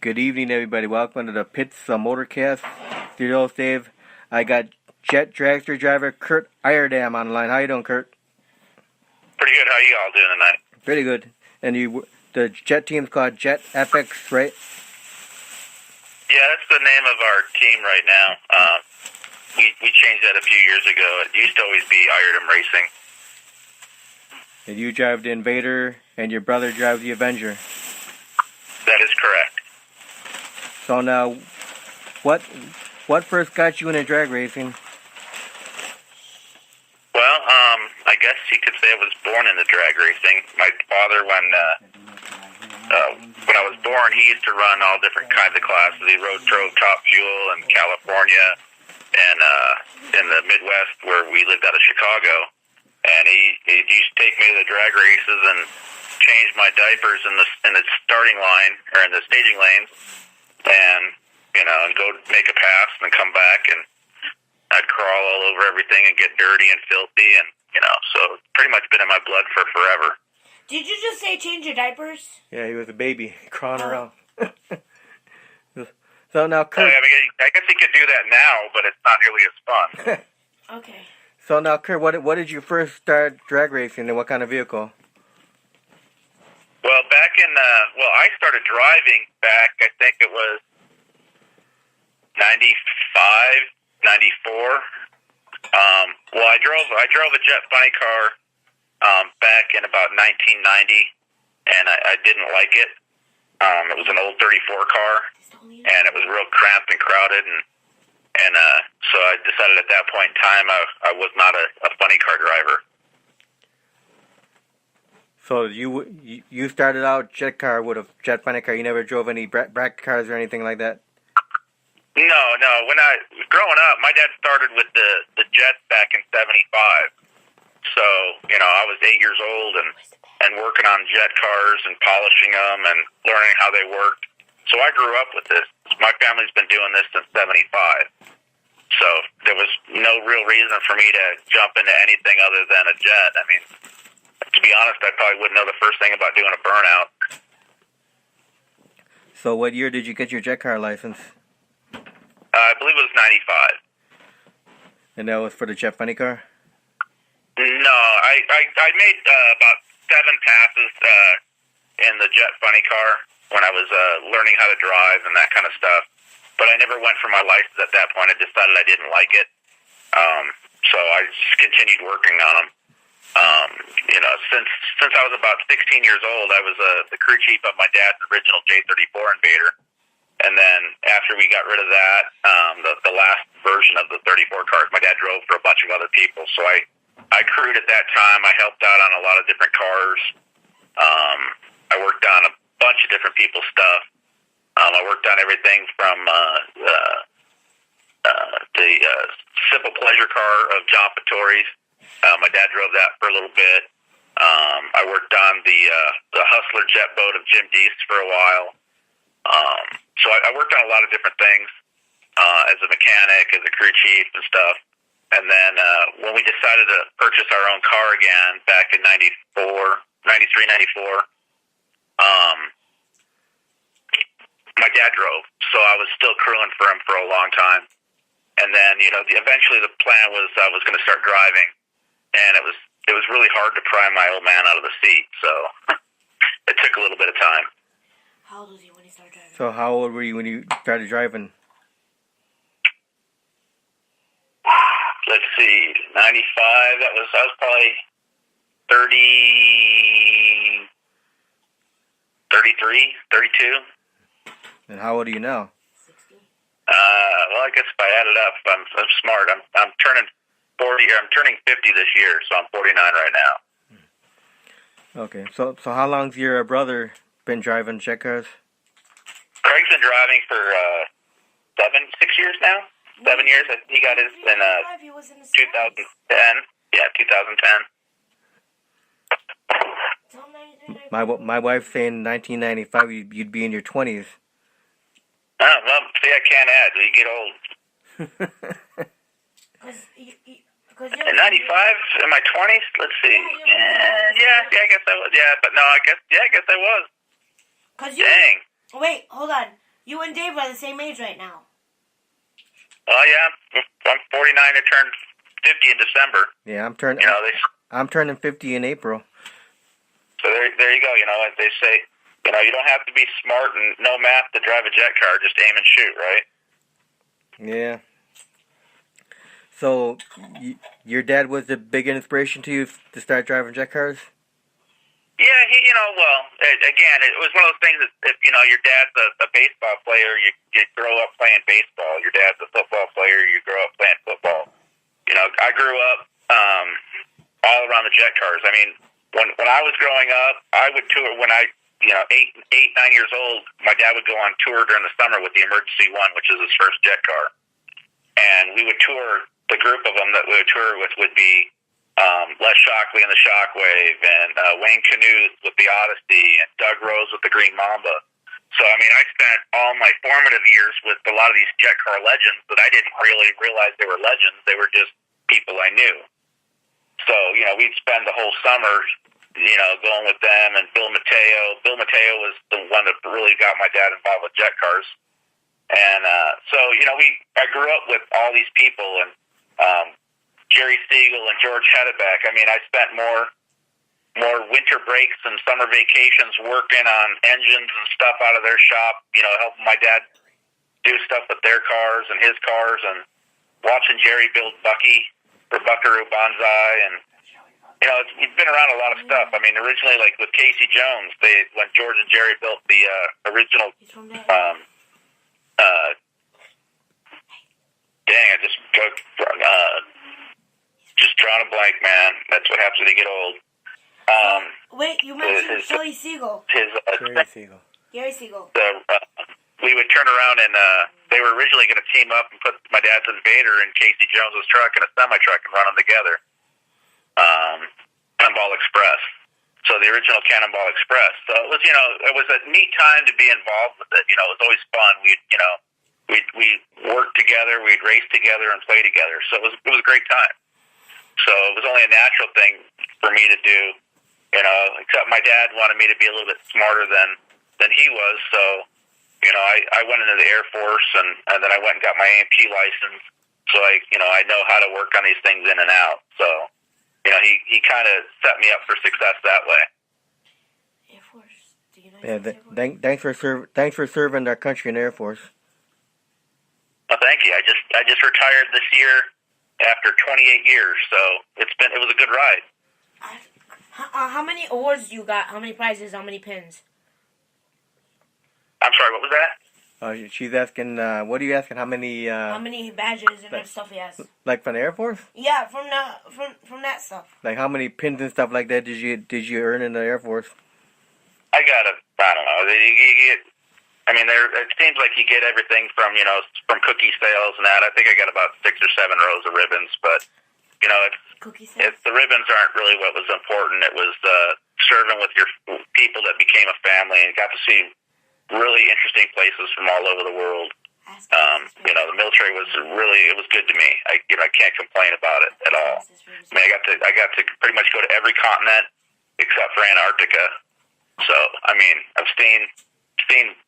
Good evening, everybody. Welcome to the Pits Motorcast. Studios, Dave. I got Jet Dragster driver Curt Eierdam on the line. How you doing, Curt? Pretty good. How you all doing tonight? Pretty good. And the Jet team's called Jet FX, right? Yeah, that's the name of our team right now. We changed that a few years ago. It used to always be Eierdam Racing. And you drive the Invader, and your brother drives the Avenger. That is correct. So now, what first got you into drag racing? Well, I guess you could say I was born into drag racing. My father, when I was born, he used to run all different kinds of classes. He drove Top Fuel in California and in the Midwest, where we lived out of Chicago. And he used to take me to the drag races and change my diapers in the starting line or in the staging lanes, and and go make a pass and come back, and I'd crawl all over everything and get dirty and filthy, and so it's pretty much been in my blood for forever. Did you just say change your diapers? Yeah, he was a baby crawling around. So now, Curt. I guess he could do that now, but it's not nearly as fun. Okay. So now, Curt, what did you first start drag racing, and what kind of vehicle? Well, I started driving back, I think it was 95, 94. I drove a Jet Funny car back in about 1990, and I didn't like it. It was an old 34 car, and it was real cramped and crowded, and so I decided at that point in time I was not a funny car driver. So you started out Jet car with a Jet Funny car. You never drove any bracket cars or anything like that? No. When growing up, my dad started with the Jets back in '75. So I was 8 years old and working on Jet cars and polishing them and learning how they worked. So I grew up with this. My family's been doing this since '75. So there was no real reason for me to jump into anything other than a Jet. I mean, to be honest, I probably wouldn't know the first thing about doing a burnout. So what year did you get your Jet car license? I believe it was 95. And that was for the Jet Funny car? No, I made about 7 passes in the Jet Funny car when I was learning how to drive and that kind of stuff. But I never went for my license at that point. I decided I didn't like it. So I just continued working on them. Since I was about 16 years old, I was the crew chief of my dad's original J34 Invader. And then after we got rid of that, the last version of the 34 cars, my dad drove for a bunch of other people. So I crewed at that time. I helped out on a lot of different cars. I worked on a bunch of different people's stuff. I worked on everything from the Simple Pleasure car of John Patori's. My dad drove that for a little bit. I worked on the Hustler jet boat of Jim Deese for a while. So I worked on a lot of different things as a mechanic, as a crew chief and stuff. And then when we decided to purchase our own car again back in 93, 94, my dad drove. So I was still crewing for him for a long time. And then, eventually the plan was I was going to start driving. And it was really hard to pry my old man out of the seat. So it took a little bit of time. How old was you when you started driving? So how old were you when you started driving? Let's see, 95, I was probably 30, 33, 32. And how old are you now? 60. Well, I guess if I add it up, I'm smart. I'm turning 40. I'm turning 50 this year, so I'm 49 right now. Okay, so how long's your brother been driving Jet cars? Craig's been driving for 6 years now. 7 years. He got his in 2010. Yeah, 2010. My wife's saying 1995 you'd be in your 20s. Oh, well, see, I can't add. You get old. In 95, in my 20s? Let's see. Yeah, I guess I was. Yeah, but no, I guess I was. Dang. Wait, hold on. You and Dave are the same age right now. Oh yeah, I'm 49. I turned 50 in December. Yeah, I'm turning. You know, I'm turning 50 in April. so there you go. You know, they say, you know, you don't have to be smart and know math to drive a jet car. Just aim and shoot, right? Yeah. So, your dad was a big inspiration to you to start driving jet cars? Yeah, you know, well, again, it was one of those things that, if, you know, your dad's a baseball player, you grow up playing baseball. Your dad's a football player, you grow up playing football. You know, I grew up all around the jet cars. I mean, when I was growing up, I would tour when you know, 8, 9 years old, my dad would go on tour during the summer with the Emergency One, which is his first jet car. And we would tour, the group of them that we would tour with would be Les Shockley and the Shockwave, and Wayne Knuth with the Odyssey, and Doug Rose with the Green Mamba. So, I mean, I spent all my formative years with a lot of these jet car legends that I didn't really realize they were legends. They were just people I knew. So, you know, we'd spend the whole summer, you know, going with them, and Bill Mateo. Bill Mateo was the one that really got my dad involved with jet cars. And so, you know, I grew up with all these people, and Jerry Siegel and George Hedebeck. I mean, I spent more winter breaks and summer vacations working on engines and stuff out of their shop, you know, helping my dad do stuff with their cars and his cars, and watching Jerry build Bucky for Buckaroo Banzai. And, you know, it's been around a lot of stuff. I mean, originally, like with Casey Jones, when George and Jerry built the original, dang, I just drawing a blank, man. That's what happens when you get old. Wait, you mentioned Jerry Siegel. Jerry Siegel. Gary Siegel. We would turn around, and they were originally going to team up and put my dad's Invader in Casey Jones's truck and a semi-truck and run them together. Cannonball Express. So the original Cannonball Express. So it was, you know, it was a neat time to be involved with it. You know, it was always fun. We'd work together, we'd race together and play together. So it was a great time. So it was only a natural thing for me to do, you know, except my dad wanted me to be a little bit smarter than he was. So, you know, I went into the Air Force, and then I went and got my A&P license. So I know how to work on these things in and out. So, you know, he kind of set me up for success that way. Air Force. Do you know Thanks for serving our country in the Air Force. Well, thank you. I just retired this year after 28 years, so it was a good ride. How many awards you got? How many prizes? How many pins? I'm sorry, what was that? She's asking, what are you asking? How many badges and stuff he has? Like from the Air Force? Yeah, from that stuff. Like how many pins and stuff like that did you earn in the Air Force? I don't know. It seems like you get everything from, you know, from cookie sales and that. I think I got about 6 or 7 rows of ribbons, but, you know, the ribbons aren't really what was important. It was serving with your people that became a family, and got to see really interesting places from all over the world. You know, the military was good to me. I can't complain about it at all. I mean, I got to pretty much go to every continent except for Antarctica. So, I mean, I've seen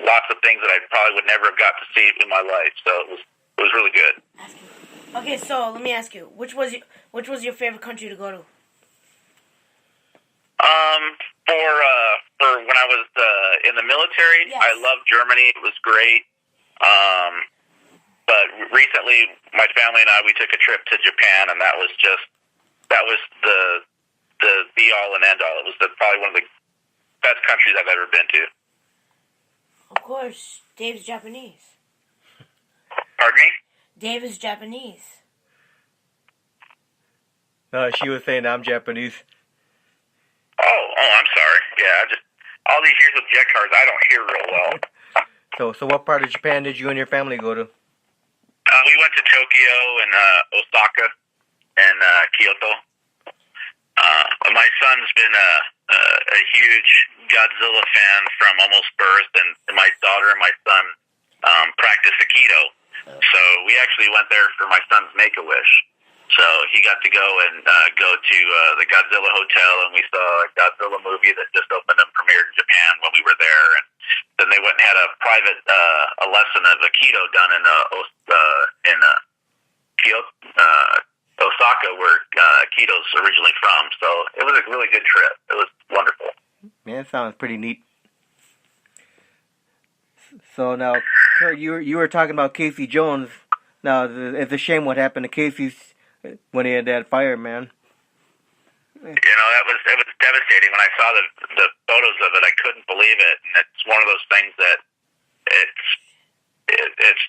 lots of things that I probably would never have got to see in my life. So it was really good. Okay, so let me ask you, which was your favorite country to go to? For when I was in the military, yes. I loved Germany. It was great. But recently, my family and I, we took a trip to Japan, and that was the be all and end all. It was probably one of the best countries I've ever been to. Of course, Dave's Japanese. Pardon me? Dave is Japanese. No, she was saying I'm Japanese. Oh, I'm sorry. Yeah, all these years with jet cars, I don't hear real well. So what part of Japan did you and your family go to? We went to Tokyo and Osaka and Kyoto. My son's been a huge Godzilla fan from almost birth, and my daughter and my son practice Aikido. So we actually went there for my son's Make-A-Wish. So he got to go go to the Godzilla Hotel, and we saw a Godzilla movie that just opened and premiered in Japan when we were there. And then they went and had a private, a lesson of Aikido done in Osaka, where Aikido's originally from. So it was a really good trip. It was wonderful. Man, that sounds pretty neat. So now, Curt, you were talking about Casey Jones. Now, it's a shame what happened to Casey when he had that fire, man. It was devastating. When I saw the photos of it, I couldn't believe it. And it's one of those things that it's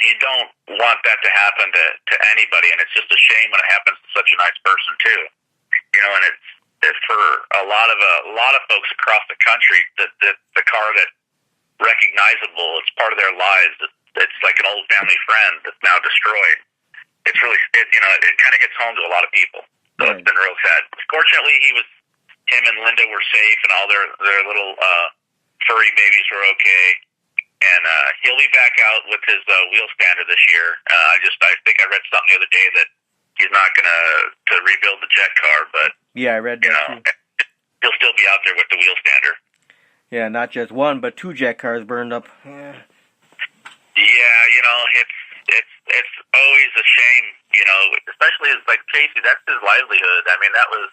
you don't want that to happen to anybody, and it's just a shame when it happens to such a nice person too. And it's for a lot of folks across the country that the car that recognizable, it's part of their lives. It's like an old family friend that's now destroyed. It's really it kind of hits home to a lot of people. So It's been real sad. Fortunately, him and Linda were safe, and all their little furry babies were okay. And he'll be back out with his wheel stander this year. I think I read something the other day that he's not going to rebuild the jet car, but yeah, I read that too. He'll still be out there with the wheel stander. Yeah, not just one, but 2 jet cars burned up. Yeah, it's always a shame, especially like Casey. That's his livelihood. I mean, that was,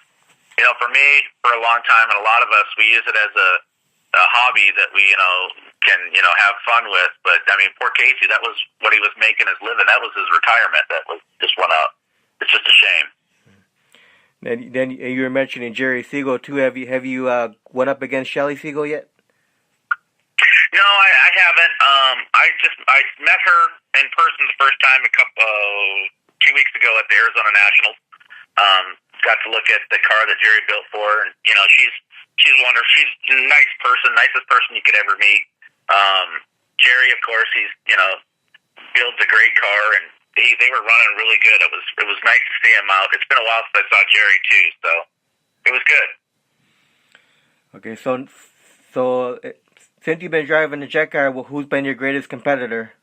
for me, for a long time, and a lot of us, we use it as a hobby that we, can, have fun with. But I mean, poor Casey, that was what he was making his living. That was his retirement. That was just went out. It's just a shame. Then you were mentioning Jerry Siegel too. Have you went up against Shelley Siegel yet? No, I haven't. I met her in person the first time 2 weeks ago at the Arizona Nationals. Got to look at the car that Jerry built for her, and she's wonderful. She's a nice person, nicest person you could ever meet. Jerry, of course, he's builds a great car, and they were running really good. It was nice to see him out. It's been a while since I saw Jerry too, so it was good. Okay, so since you've been driving the jet car, who's been your greatest competitor?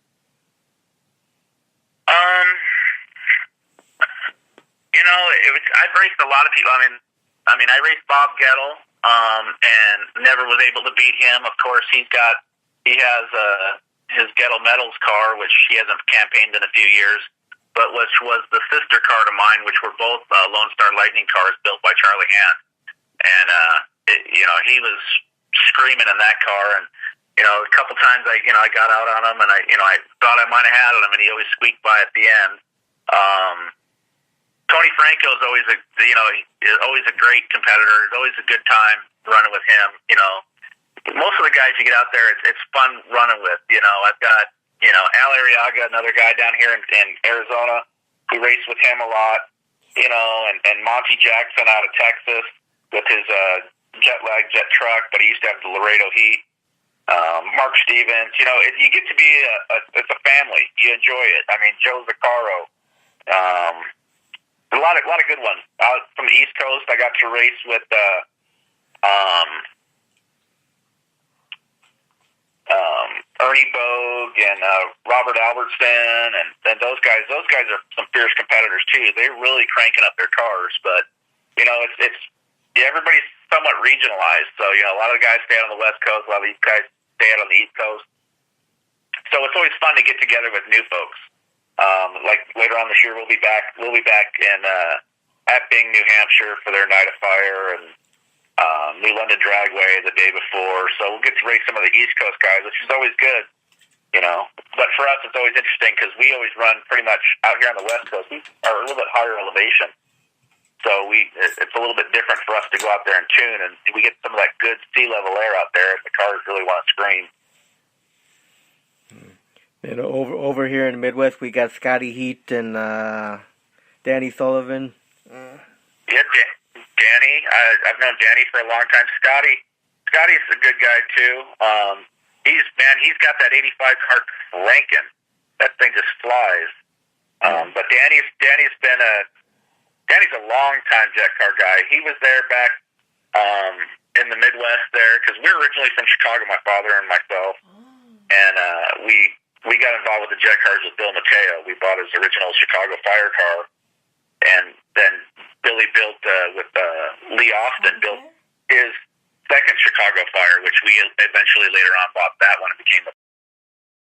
I've raced a lot of people. I mean, I raced Bob Gettle, and never was able to beat him. Of course, he has his Gettle Metals car, which he hasn't campaigned in a few years, but which was the sister car to mine, which were both Lone Star Lightning cars built by Charlie Hand. And he was screaming in that car, and a couple times I got out on him, and I thought I might have had him, and he always squeaked by at the end. Tony Franco is always a great competitor. It's always a good time running with him. Most of the guys you get out there, it's fun running with. I've got Al Arriaga, another guy down here in Arizona. We race with him a lot. And Monty Jackson out of Texas with his jet truck, but he used to have the Laredo Heat. Mark Stevens. You get to be it's a family. You enjoy it. I mean, Joe Zaccaro. A lot of good ones. Out from the East Coast, I got to race with Ernie Bogue and Robert Albertson, and those guys. Those guys are some fierce competitors too. They're really cranking up their cars, but it's everybody's somewhat regionalized. So a lot of the guys stay out on the West Coast, a lot of these guys stay out on the East Coast. So it's always fun to get together with new folks. Like later on this year, we'll be back in at Bing, New Hampshire for their Night of Fire, and New London Dragway the day before. So we'll get to race some of the East Coast guys, which is always good, But for us, it's always interesting because we always run pretty much out here on the West Coast. We are a little bit higher elevation, so it's a little bit different for us to go out there and tune, and we get some of that good sea level air out there, and the cars really want to scream. And over here in the Midwest, we got Scotty Heat and Danny Sullivan. Yeah, Danny. I've known Danny for a long time. Scotty's a good guy too. He's got that 85 car cranking. That thing just flies. But Danny's a long time jet car guy. He was there back in the Midwest there because we're originally from Chicago, my father and myself, and we got involved with the jet cars with Bill Mateo. We bought his original Chicago Fire car, and then Billy built with Lee Austin built his second Chicago Fire, which we eventually later on bought that one and became